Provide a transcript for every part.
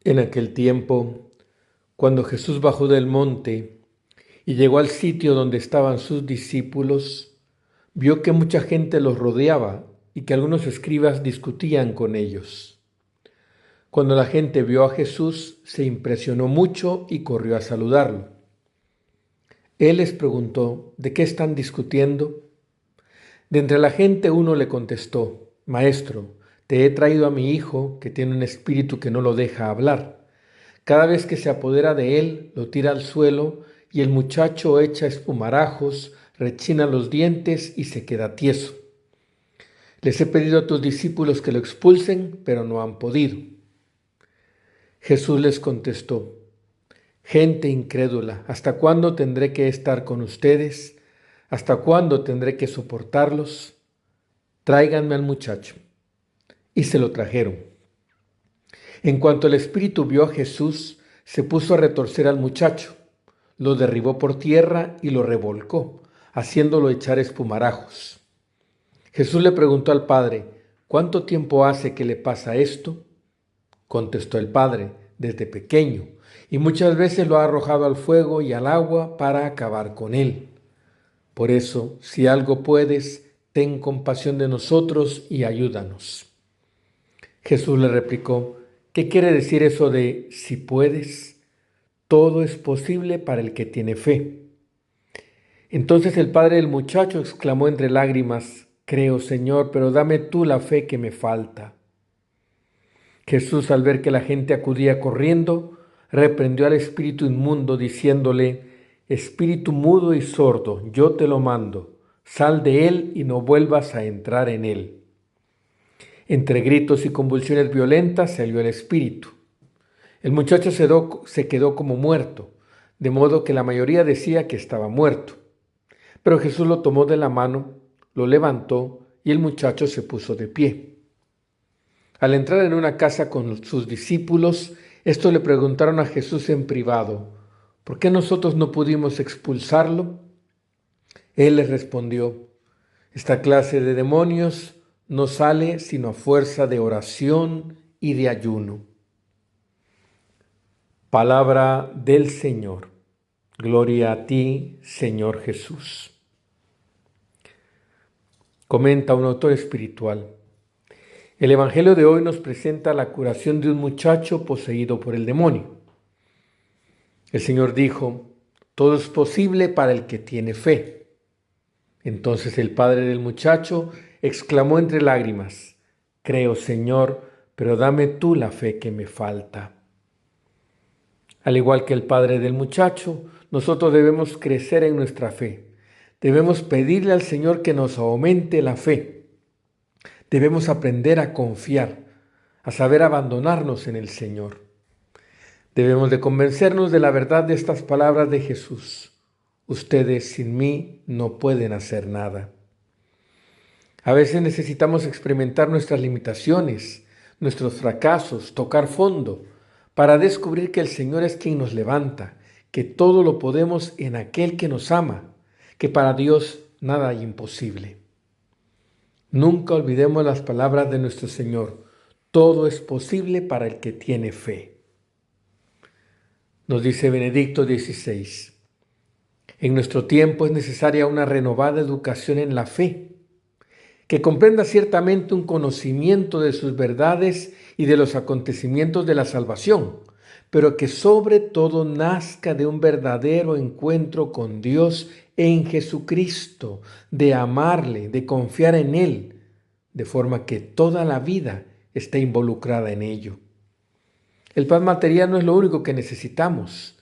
En aquel tiempo, cuando Jesús bajó del monte y llegó al sitio donde estaban sus discípulos, vio que mucha gente los rodeaba y que algunos escribas discutían con ellos. Cuando la gente vio a Jesús, se impresionó mucho y corrió a saludarlo. Él les preguntó, ¿de qué están discutiendo? De entre la gente uno le contestó, Maestro, te he traído a mi hijo que tiene un espíritu que no lo deja hablar. Cada vez que se apodera de él, lo tira al suelo y el muchacho echa espumarajos, rechina los dientes y se queda tieso. Les he pedido a tus discípulos que lo expulsen, pero no han podido. Jesús les contestó, gente incrédula, ¿hasta cuándo tendré que estar con ustedes? ¿Hasta cuándo tendré que soportarlos? Tráiganme al muchacho. Y se lo trajeron. En cuanto el espíritu vio a Jesús, se puso a retorcer al muchacho, lo derribó por tierra y lo revolcó, haciéndolo echar espumarajos. Jesús le preguntó al padre, ¿cuánto tiempo hace que le pasa esto? Contestó el padre, desde pequeño, y muchas veces lo ha arrojado al fuego y al agua para acabar con él. Por eso, si algo puedes, ten compasión de nosotros y ayúdanos. Jesús le replicó, ¿qué quiere decir eso de si puedes? Todo es posible para el que tiene fe. Entonces el padre del muchacho exclamó entre lágrimas, creo, Señor, pero dame tú la fe que me falta. Jesús, al ver que la gente acudía corriendo, reprendió al espíritu inmundo, diciéndole, Espíritu mudo y sordo, yo te lo mando, sal de él y no vuelvas a entrar en él. Entre gritos y convulsiones violentas salió el espíritu. El muchacho se quedó como muerto, de modo que la mayoría decía que estaba muerto. Pero Jesús lo tomó de la mano, lo levantó y el muchacho se puso de pie. Al entrar en una casa con sus discípulos, estos le preguntaron a Jesús en privado, ¿por qué nosotros no pudimos expulsarlo? Él les respondió, esta clase de demonios no sale sino a fuerza de oración y de ayuno. Palabra del Señor. Gloria a ti, Señor Jesús. Comenta un autor espiritual. El Evangelio de hoy nos presenta la curación de un muchacho poseído por el demonio. El Señor dijo, todo es posible para el que tiene fe. Entonces el padre del muchacho exclamó entre lágrimas, creo, Señor, pero dame tú la fe que me falta. Al igual que el padre del muchacho, nosotros debemos crecer en nuestra fe. Debemos pedirle al Señor que nos aumente la fe. Debemos aprender a confiar, a saber abandonarnos en el Señor. Debemos de convencernos de la verdad de estas palabras de Jesús. Ustedes sin mí no pueden hacer nada. A veces necesitamos experimentar nuestras limitaciones, nuestros fracasos, tocar fondo, para descubrir que el Señor es quien nos levanta, que todo lo podemos en aquel que nos ama, que para Dios nada hay imposible. Nunca olvidemos las palabras de nuestro Señor. Todo es posible para el que tiene fe. Nos dice Benedicto XVI. En nuestro tiempo es necesaria una renovada educación en la fe, que comprenda ciertamente un conocimiento de sus verdades y de los acontecimientos de la salvación, pero que sobre todo nazca de un verdadero encuentro con Dios en Jesucristo, de amarle, de confiar en Él, de forma que toda la vida esté involucrada en ello. El pan material no es lo único que necesitamos.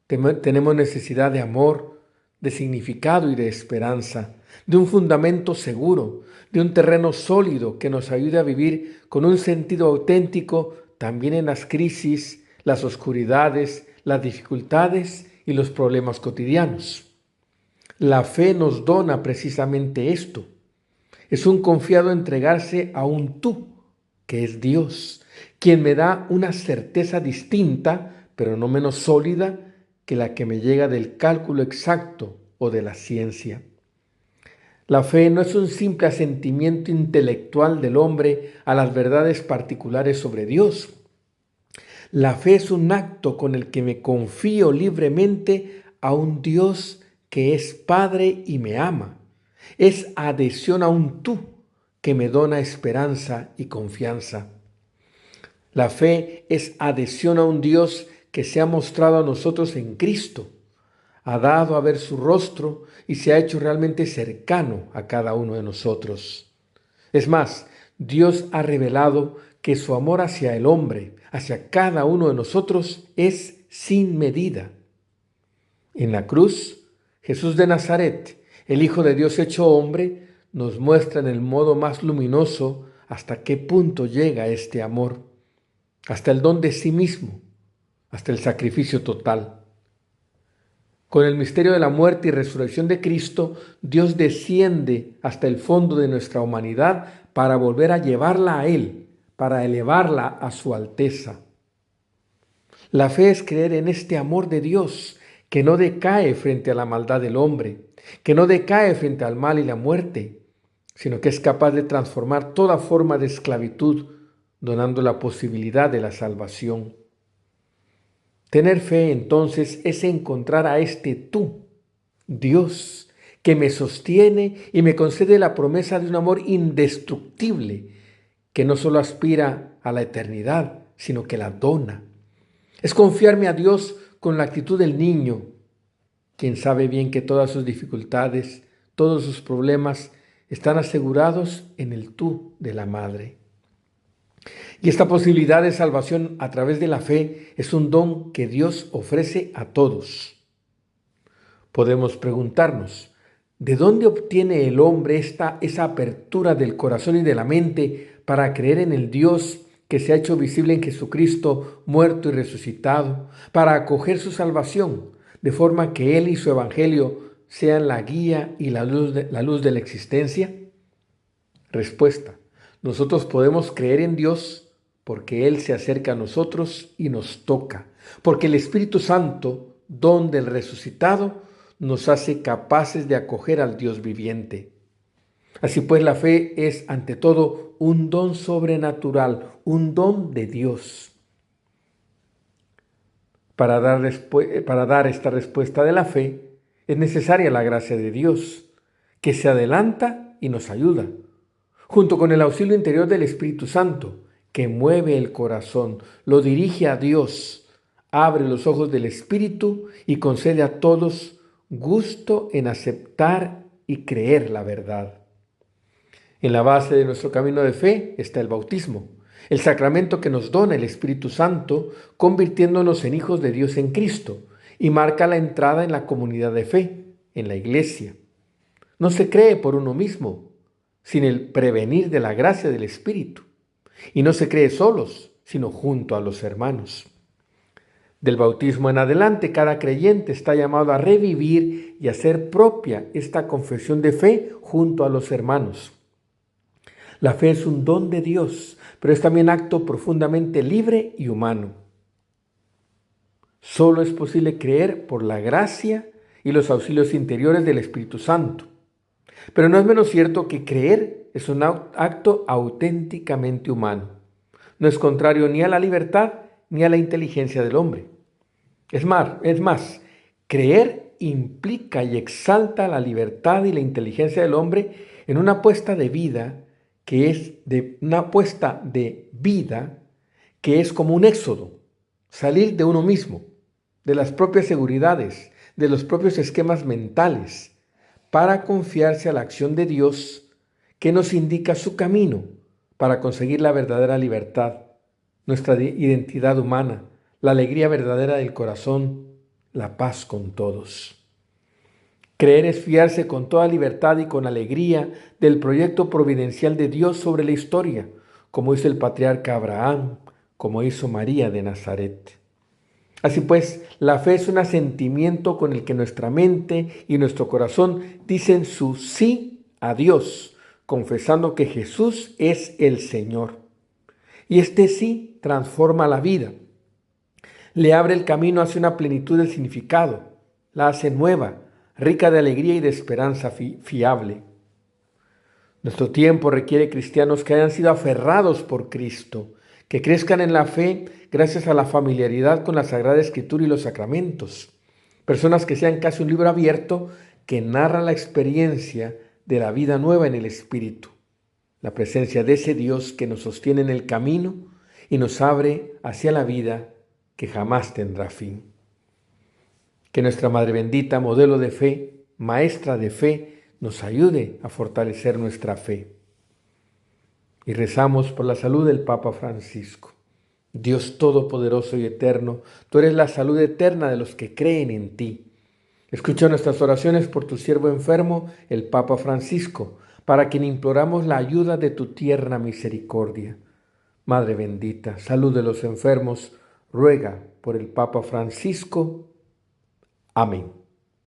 Tenemos necesidad de amor, de significado y de esperanza, de un fundamento seguro, de un terreno sólido que nos ayude a vivir con un sentido auténtico también en las crisis, las oscuridades, las dificultades y los problemas cotidianos. La fe nos dona precisamente esto. Es un confiado entregarse a un tú, que es Dios, quien me da una certeza distinta, pero no menos sólida, que la que me llega del cálculo exacto o de la ciencia. La fe no es un simple asentimiento intelectual del hombre a las verdades particulares sobre Dios. La fe es un acto con el que me confío libremente a un Dios que es Padre y me ama. Es adhesión a un tú que me dona esperanza y confianza. La fe es adhesión a un Dios que se ha mostrado a nosotros en Cristo, ha dado a ver su rostro y se ha hecho realmente cercano a cada uno de nosotros. Es más, Dios ha revelado que su amor hacia el hombre, hacia cada uno de nosotros, es sin medida. En la cruz, Jesús de Nazaret, el Hijo de Dios hecho hombre, nos muestra en el modo más luminoso hasta qué punto llega este amor, hasta el don de sí mismo, hasta el sacrificio total. Con el misterio de la muerte y resurrección de Cristo, Dios desciende hasta el fondo de nuestra humanidad para volver a llevarla a Él, para elevarla a su alteza. La fe es creer en este amor de Dios que no decae frente a la maldad del hombre, que no decae frente al mal y la muerte, sino que es capaz de transformar toda forma de esclavitud, donando la posibilidad de la salvación. Tener fe, entonces, es encontrar a este tú, Dios, que me sostiene y me concede la promesa de un amor indestructible, que no solo aspira a la eternidad, sino que la dona. Es confiarme a Dios con la actitud del niño, quien sabe bien que todas sus dificultades, todos sus problemas están asegurados en el tú de la madre. Y esta posibilidad de salvación a través de la fe es un don que Dios ofrece a todos. Podemos preguntarnos, ¿de dónde obtiene el hombre esa apertura del corazón y de la mente para creer en el Dios que se ha hecho visible en Jesucristo, muerto y resucitado, para acoger su salvación, de forma que Él y su Evangelio sean la guía y la luz de la existencia? Respuesta: nosotros podemos creer en Dios porque Él se acerca a nosotros y nos toca, porque el Espíritu Santo, don del resucitado, nos hace capaces de acoger al Dios viviente. Así pues, la fe es ante todo un don sobrenatural, un don de Dios. Para dar esta respuesta de la fe, es necesaria la gracia de Dios, que se adelanta y nos ayuda, junto con el auxilio interior del Espíritu Santo, que mueve el corazón, lo dirige a Dios, abre los ojos del Espíritu y concede a todos gusto en aceptar y creer la verdad. En la base de nuestro camino de fe está el bautismo, el sacramento que nos dona el Espíritu Santo, convirtiéndonos en hijos de Dios en Cristo, y marca la entrada en la comunidad de fe, en la Iglesia. No se cree por uno mismo, sin el prevenir de la gracia del Espíritu. Y no se cree solos, sino junto a los hermanos. Del bautismo en adelante, cada creyente está llamado a revivir y a hacer propia esta confesión de fe junto a los hermanos. La fe es un don de Dios, pero es también acto profundamente libre y humano. Solo es posible creer por la gracia y los auxilios interiores del Espíritu Santo. Pero no es menos cierto que creer es un acto auténticamente humano. No es contrario ni a la libertad ni a la inteligencia del hombre. Es más, creer implica y exalta la libertad y la inteligencia del hombre en una apuesta de vida que es como un éxodo, salir de uno mismo, de las propias seguridades, de los propios esquemas mentales, para confiarse a la acción de Dios que nos indica su camino para conseguir la verdadera libertad, nuestra identidad humana, la alegría verdadera del corazón, la paz con todos. Creer es fiarse con toda libertad y con alegría del proyecto providencial de Dios sobre la historia, como hizo el patriarca Abraham, como hizo María de Nazaret. Así pues, la fe es un asentimiento con el que nuestra mente y nuestro corazón dicen su sí a Dios, confesando que Jesús es el Señor. Y este sí transforma la vida, le abre el camino hacia una plenitud del significado, la hace nueva, rica de alegría y de esperanza fiable. Nuestro tiempo requiere cristianos que hayan sido aferrados por Cristo, que crezcan en la fe gracias a la familiaridad con la Sagrada Escritura y los sacramentos. Personas que sean casi un libro abierto que narra la experiencia de la vida nueva en el Espíritu, la presencia de ese Dios que nos sostiene en el camino y nos abre hacia la vida que jamás tendrá fin. Que nuestra Madre bendita, modelo de fe, maestra de fe, nos ayude a fortalecer nuestra fe. Y rezamos por la salud del Papa Francisco. Dios Todopoderoso y Eterno, tú eres la salud eterna de los que creen en ti. Escucha nuestras oraciones por tu siervo enfermo, el Papa Francisco, para quien imploramos la ayuda de tu tierna misericordia. Madre bendita, salud de los enfermos, ruega por el Papa Francisco. Amén.